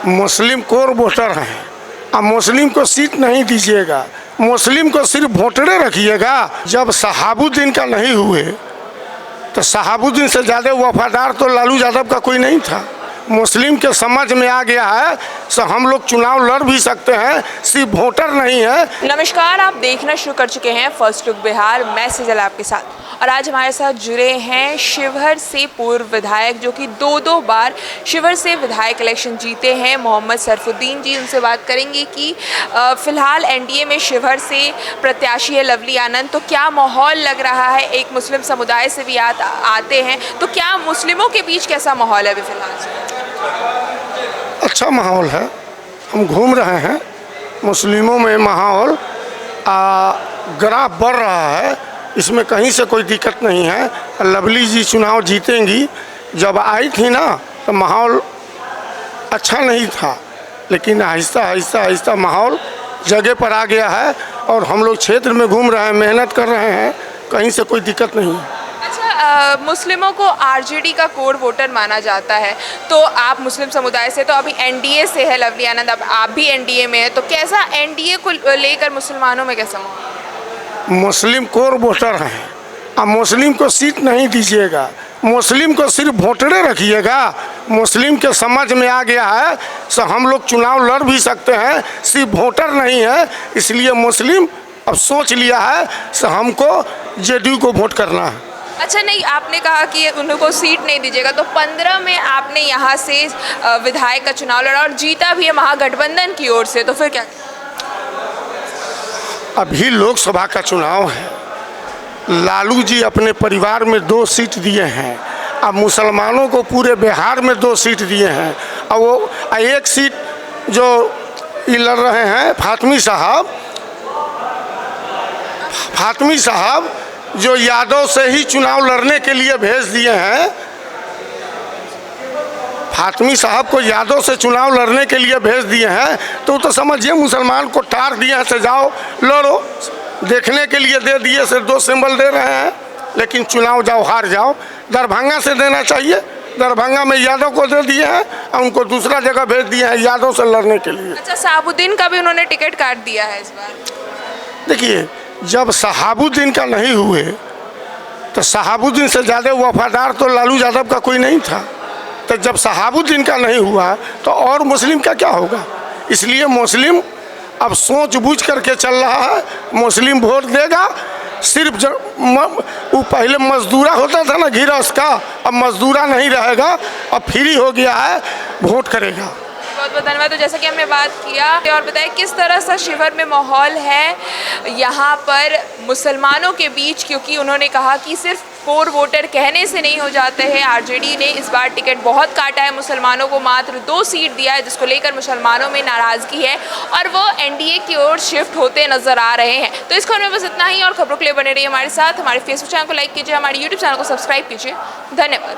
मुस्लिम core voter हैं। अब मुस्लिम को सीट नहीं दीजिएगा, मुस्लिम को सिर्फ वोटरे रखिएगा। जब शहाबुद्दीन का नहीं हुए तो शहाबुद्दीन से ज़्यादा वफादार तो लालू यादव का कोई नहीं था। मुस्लिम के समझ में आ गया है तो हम लोग चुनाव लड़ भी सकते हैं, सिर्फ वोटर नहीं है। नमस्कार, आप देखना शुरू कर चुके हैं फर्स्ट लुक बिहार। मैं सेजल आपके साथ, और आज हमारे साथ जुड़े हैं शिवहर से पूर्व विधायक जो कि दो बार शिवहर से विधायक इलेक्शन जीते हैं, मोहम्मद सरफुद्दीन जी। उनसे बात करेंगे कि फिलहाल एनडीए में शिवहर से प्रत्याशी है लवली आनंद, तो क्या माहौल लग रहा है। एक मुस्लिम समुदाय से भी आते हैं, तो क्या मुस्लिमों के बीच कैसा माहौल है अभी फिलहाल? अच्छा माहौल है, हम घूम रहे हैं, मुस्लिमों में माहौल ग्राफ बढ़ रहा है, इसमें कहीं से कोई दिक्कत नहीं है। लवली जी चुनाव जीतेंगी। जब आई थी ना तो माहौल अच्छा नहीं था, लेकिन आहिस्ता आहिस्ता आहिस्ता माहौल जगह पर आ गया है और हम लोग क्षेत्र में घूम रहे हैं, मेहनत कर रहे हैं, कहीं से कोई दिक्कत नहीं है। मुस्लिमों को आरजेडी का कोर वोटर माना जाता है, तो आप मुस्लिम समुदाय से, तो अभी एनडीए से है लवली आनंद, अब आप भी एनडीए में है, तो कैसा एनडीए को लेकर मुसलमानों में कैसा हो? मुस्लिम कोर वोटर हैं। अब मुस्लिम को सीट नहीं दीजिएगा, मुस्लिम को सिर्फ वोटरे रखिएगा। मुस्लिम के समझ में आ गया है तो हम लोग चुनाव लड़ भी सकते हैं, सिर्फ वोटर नहीं है। इसलिए मुस्लिम अब सोच लिया है तो हमको जेडीयू को वोट करना है। अच्छा, नहीं, आपने कहा कि उनको सीट नहीं दीजिएगा, तो 15 में आपने यहाँ से विधायक का चुनाव लड़ा और जीता भी है महागठबंधन की ओर से, तो फिर क्या? अभी लोकसभा का चुनाव है, लालू जी अपने परिवार में 2 सीट दिए हैं, अब मुसलमानों को पूरे बिहार में 2 सीट दिए हैं, और वो 1 सीट जो ये लड़ रहे हैं फातमी साहब जो यादव से ही चुनाव लड़ने के लिए भेज दिए हैं। फातमी साहब को यादव से चुनाव लड़ने के लिए भेज दिए हैं, तो समझिए मुसलमान को टार दिए हैं से जाओ लड़ो, देखने के लिए दे दिए से 2 सिंबल दे रहे हैं, लेकिन चुनाव जाओ हार जाओ। दरभंगा से देना चाहिए, दरभंगा में यादव को दे दिए हैं और उनको दूसरा जगह भेज दिए हैं यादव से लड़ने के लिए। अच्छा, शहाबुद्दीन का भी उन्होंने टिकट काट दिया है इस बार। देखिए, जब शहाबुद्दीन का नहीं हुए तो शहाबुद्दीन से ज़्यादा वफादार तो लालू यादव का कोई नहीं था, तो जब शहाबुद्दीन का नहीं हुआ तो और मुस्लिम का क्या होगा। इसलिए मुस्लिम अब सोच बूझ करके चल रहा है, मुस्लिम वोट देगा। सिर्फ वो पहले मजदूरा होता था ना गृहस्थ का, अब मजदूरा नहीं रहेगा, अब फ्री हो गया है, वोट करेगा। बहुत बहुत धन्यवाद। तो जैसा कि हमने बात किया और बताया किस तरह से शिवहर में माहौल है यहाँ पर मुसलमानों के बीच, क्योंकि उन्होंने कहा कि सिर्फ कोर वोटर कहने से नहीं हो जाते हैं। आरजेडी ने इस बार टिकट बहुत काटा है, मुसलमानों को मात्र 2 सीट दिया है, जिसको लेकर मुसलमानों में नाराज़गी है और वो एनडीए की ओर शिफ्ट होते नजर आ रहे हैं। तो इस खबर में बस इतना ही, और खबरों के लिए बने रहिए हमारे साथ। हमारे फेसबुक चैनल को लाइक कीजिए, हमारे यूट्यूब चैनल को सब्सक्राइब कीजिए। धन्यवाद।